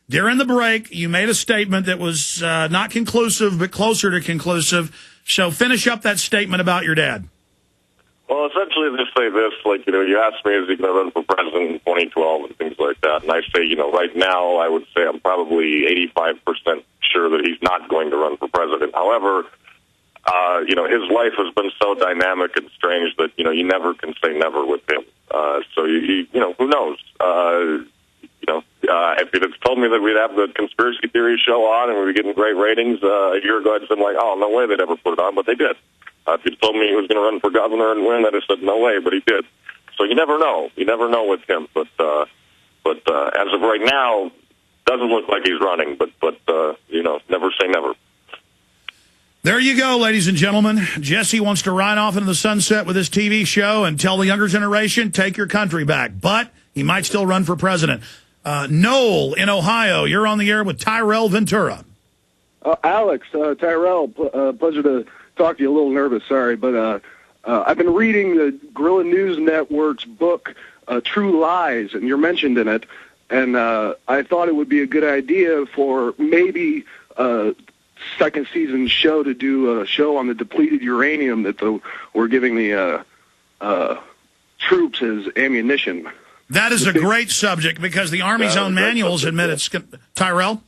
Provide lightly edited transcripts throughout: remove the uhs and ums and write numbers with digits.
During the break, you made a statement that was not conclusive, but closer to conclusive. So finish up that statement about your dad. Well, essentially, they say this, like, you asked me, is he going to run for president in 2012 and things like that. And I say, right now, I would say I'm probably 85% sure that he's not going to run for president. However, his life has been so dynamic and strange that, you never can say never with him. So, who knows? If you'd have told me that we'd have the conspiracy theory show on and we'd be getting great ratings a year ago, I'd have been like, oh, no way they'd ever put it on, but they did. If you'd told me he was going to run for governor and win, I'd have said no way, but he did. So you never know. You never know with him. But as of right now, doesn't look like he's running. But never say never. There you go, ladies and gentlemen. Jesse wants to ride off into the sunset with his TV show and tell the younger generation, take your country back. But he might still run for president. Noel in Ohio, you're on the air with Tyrel Ventura. Alex, Tyrel, pleasure to talk to you. A little nervous, sorry, but I've been reading the Guerrilla News Network's book, True Lies, and you're mentioned in it, and I thought it would be a good idea for maybe a second season show to do a show on the depleted uranium that we're giving the troops as ammunition. That is a great subject because the Army's own manuals admit it's... Tyrel?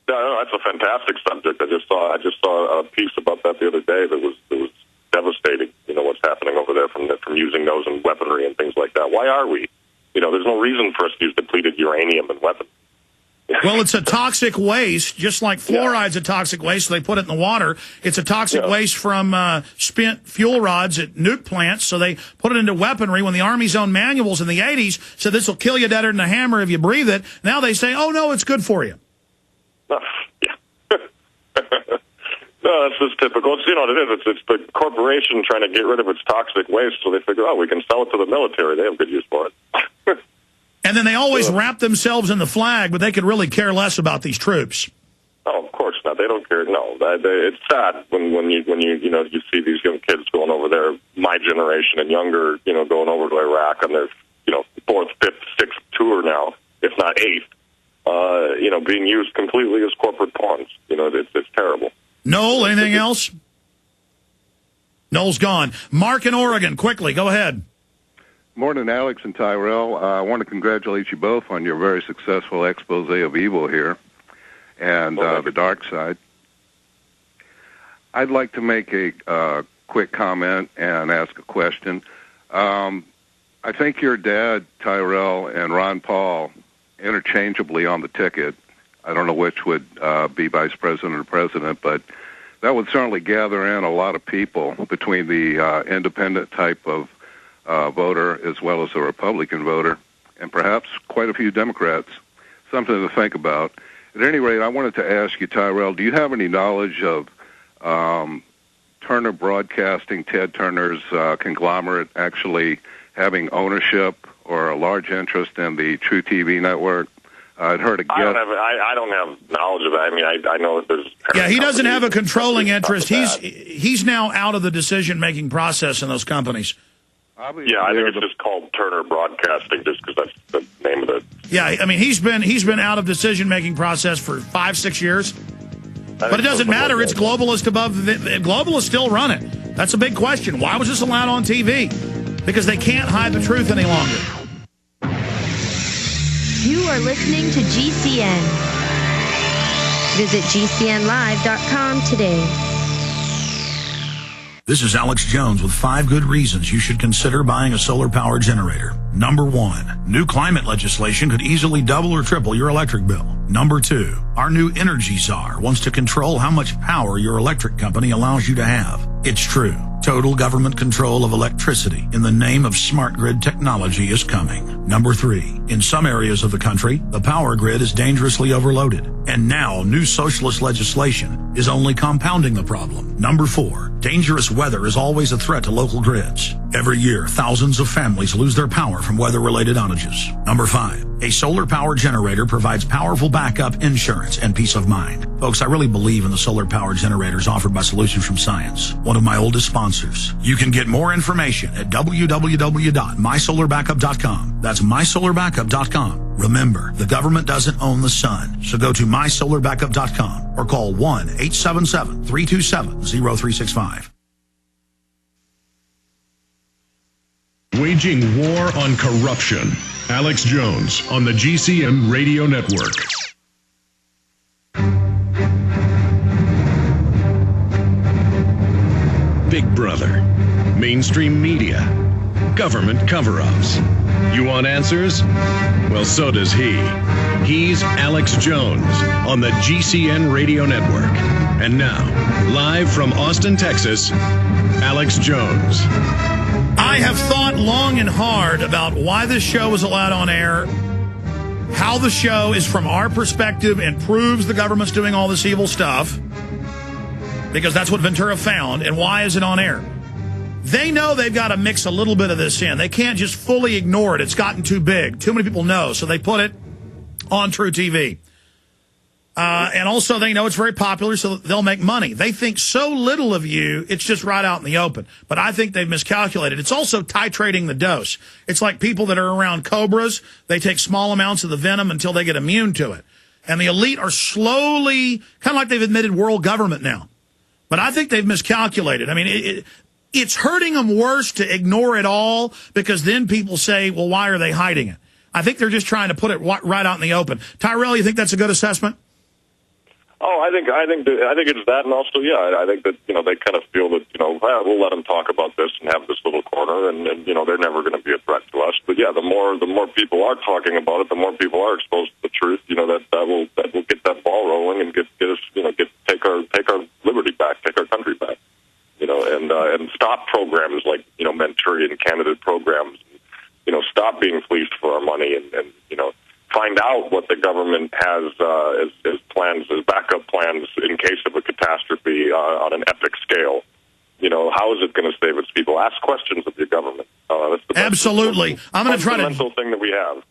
No, that's a fantastic subject. I just saw a piece about that the other day that was devastating. What's happening over there from using those in weaponry and things like that. Why are we? There's no reason for us to use depleted uranium in weapons. Well, it's a toxic waste, just like fluoride's a toxic waste, so they put it in the water. It's a toxic waste from spent fuel rods at nuke plants, so they put it into weaponry. When the Army's own manuals in the 80s said this will kill you deader than a hammer if you breathe it, now they say, oh, no, it's good for you. No, that's just typical. It's, what it is. It's the corporation trying to get rid of its toxic waste, so they figure, we can sell it to the military. They have good use for it. And then they always wrap themselves in the flag, but they could really care less about these troops. Oh, of course not. They don't care. No, it's sad when you see these young kids going over there, my generation and younger, going over to Iraq on their, fourth, fifth, sixth tour now, if not eighth, being used completely as corporate pawns. It's terrible. Noel, anything else? Noel's gone. Mark in Oregon, quickly, go ahead. Morning, Alex and Tyrel. I want to congratulate you both on your very successful expose of evil here and the dark side. I'd like to make a quick comment and ask a question. I think your dad, Tyrel, and Ron Paul interchangeably on the ticket. I don't know which would be vice president or president, but that would certainly gather in a lot of people between the independent type of voter as well as the Republican voter, and perhaps quite a few Democrats. Something to think about. At any rate, I wanted to ask you, Tyrel, do you have any knowledge of Turner Broadcasting, Ted Turner's conglomerate, actually having ownership or a large interest in the True TV network? I'd heard a guess. I don't have knowledge of that. I mean, I know that there's... Yeah, he doesn't have a controlling interest. He's now out of the decision-making process in those companies. Obviously, I think it's just called Turner Broadcasting, just because that's the name of it. Yeah, I mean, he's been out of decision-making process for 5-6 years. But it doesn't matter. It's globalist above. Globalists still run it. That's a big question. Why was this allowed on TV? Because they can't hide the truth any longer. You are listening to GCN. Visit GCNlive.com today. This is Alex Jones with 5 good reasons you should consider buying a solar power generator. Number 1, new climate legislation could easily double or triple your electric bill. Number 2, our new energy czar wants to control how much power your electric company allows you to have. It's true. Total government control of electricity in the name of smart grid technology is coming. Number 3, in some areas of the country, the power grid is dangerously overloaded. And now new socialist legislation is only compounding the problem. Number 4, dangerous weather is always a threat to local grids. Every year, thousands of families lose their power from weather-related outages. Number 5, a solar power generator provides powerful backup insurance and peace of mind. Folks, I really believe in the solar power generators offered by Solutions from Science, one of my oldest sponsors. You can get more information at www.mysolarbackup.com. That's mysolarbackup.com. Remember, the government doesn't own the sun, so go to mysolarbackup.com or call 1-877-327-0365. Waging war on corruption. Alex Jones on the GCN Radio Network. Big Brother, mainstream media, government cover-ups. You want answers? Well, so does he. He's Alex Jones on the GCN Radio Network. And now, live from Austin, Texas, Alex Jones. I have thought long and hard about why this show is allowed on air, how the show is from our perspective and proves the government's doing all this evil stuff, because that's what Ventura found, and why is it on air? They know they've got to mix a little bit of this in. They can't just fully ignore it. It's gotten too big. Too many people know, so they put it on True TV. And also they know it's very popular, so they'll make money. They think so little of you, it's just right out in the open. But I think they've miscalculated. It's also titrating the dose. It's like people that are around cobras. They take small amounts of the venom until they get immune to it. And the elite are slowly, kind of like they've admitted world government now. But I think they've miscalculated. I mean, it's hurting them worse to ignore it all, because then people say, well, why are they hiding it? I think they're just trying to put it right out in the open. Tyrel, you think that's a good assessment? Oh, I think it's that, and also, I think that they kind of feel that we'll let them talk about this and have this little corner, and they're never going to be a threat to us. But yeah, the more people are talking about it, the more people are exposed to the truth. That will get that ball rolling and get us take our liberty back, take our country back. And stop programs like Manchurian candidate programs. Stop being fleeced for our money, and find out what the government has as plans, as backup plans in case of a catastrophe on an epic scale. How is it going to save its people? Ask questions of your government. That's the Absolutely. I'm going to try to fundamental thing that we have.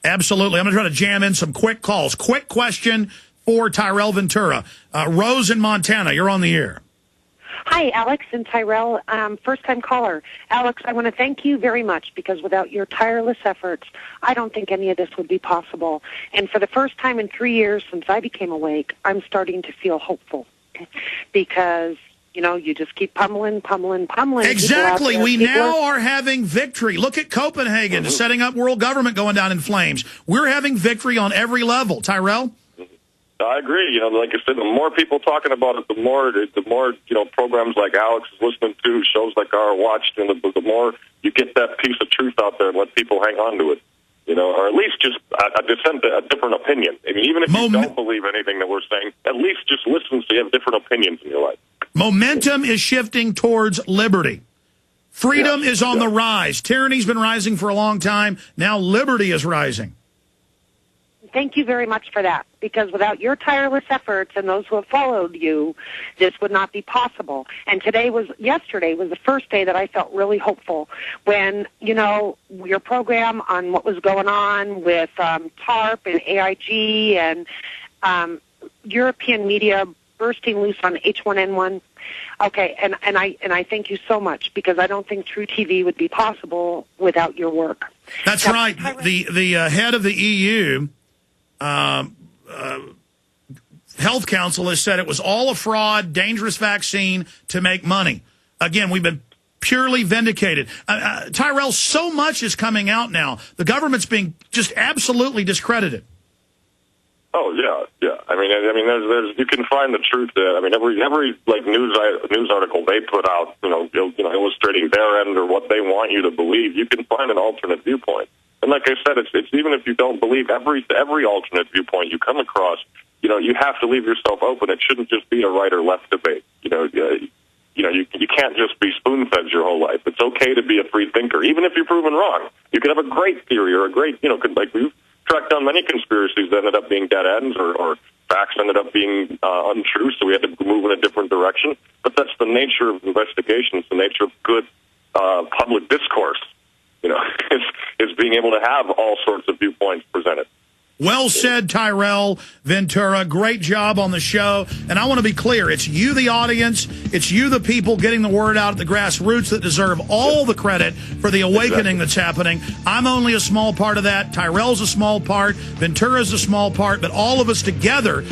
Absolutely. I'm going to try to jam in some quick calls. Quick question for Tyrel Ventura. Rose in Montana, you're on the air. Hi, Alex and Tyrel, first-time caller. Alex, I want to thank you very much, because without your tireless efforts, I don't think any of this would be possible. And for the first time in 3 years since I became awake, I'm starting to feel hopeful, because, you just keep pummeling. Exactly. We now are having victory. Look at Copenhagen, setting up world government going down in flames. We're having victory on every level. Tyrel? I agree. Like I said, the more people talking about it, the more programs like Alex is listening to, shows like our watched, and the more you get that piece of truth out there and let people hang on to it, or at least just a different opinion. I mean, even if you don't believe anything that we're saying, at least just listen so you have different opinions in your life. Momentum is shifting towards liberty. Freedom is on the rise. Tyranny's been rising for a long time. Now liberty is rising. Thank you very much for that, because without your tireless efforts and those who have followed you, this would not be possible. And yesterday was the first day that I felt really hopeful when, your program on what was going on with TARP and AIG and European media bursting loose on H1N1. Okay, and I thank you so much, because I don't think True TV would be possible without your work. That's right. The head of the EU... Health Council has said it was all a fraud, dangerous vaccine to make money. Again, we've been purely vindicated. Tyrel, so much is coming out now. The government's being just absolutely discredited. Oh yeah. I mean, there's you can find the truth there. I mean, every like news article they put out, illustrating their end or what they want you to believe, you can find an alternate viewpoint. And like I said, it's even if you don't believe every alternate viewpoint you come across, you have to leave yourself open. It shouldn't just be a right or left debate. You can't just be spoon-fed your whole life. It's okay to be a free thinker, even if you're proven wrong. You could have a great theory or a great, like we've tracked down many conspiracies that ended up being dead ends or facts ended up being untrue, so we had to move in a different direction. But that's the nature of investigation. It's the nature of good public discourse. You know, it's being able to have all sorts of viewpoints presented. Well said, Tyrel Ventura. Great job on the show. And I want to be clear, it's you, the audience, it's you, the people, getting the word out at the grassroots that deserve all the credit for the awakening that's happening. I'm only a small part of that. Tyrel's a small part. Ventura's a small part. But all of us together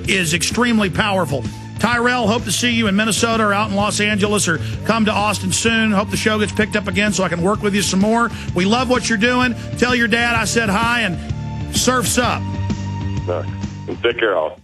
is extremely powerful. Tyrel, hope to see you in Minnesota or out in Los Angeles or come to Austin soon. Hope the show gets picked up again so I can work with you some more. We love what you're doing. Tell your dad I said hi, and surf's up. Take care, all.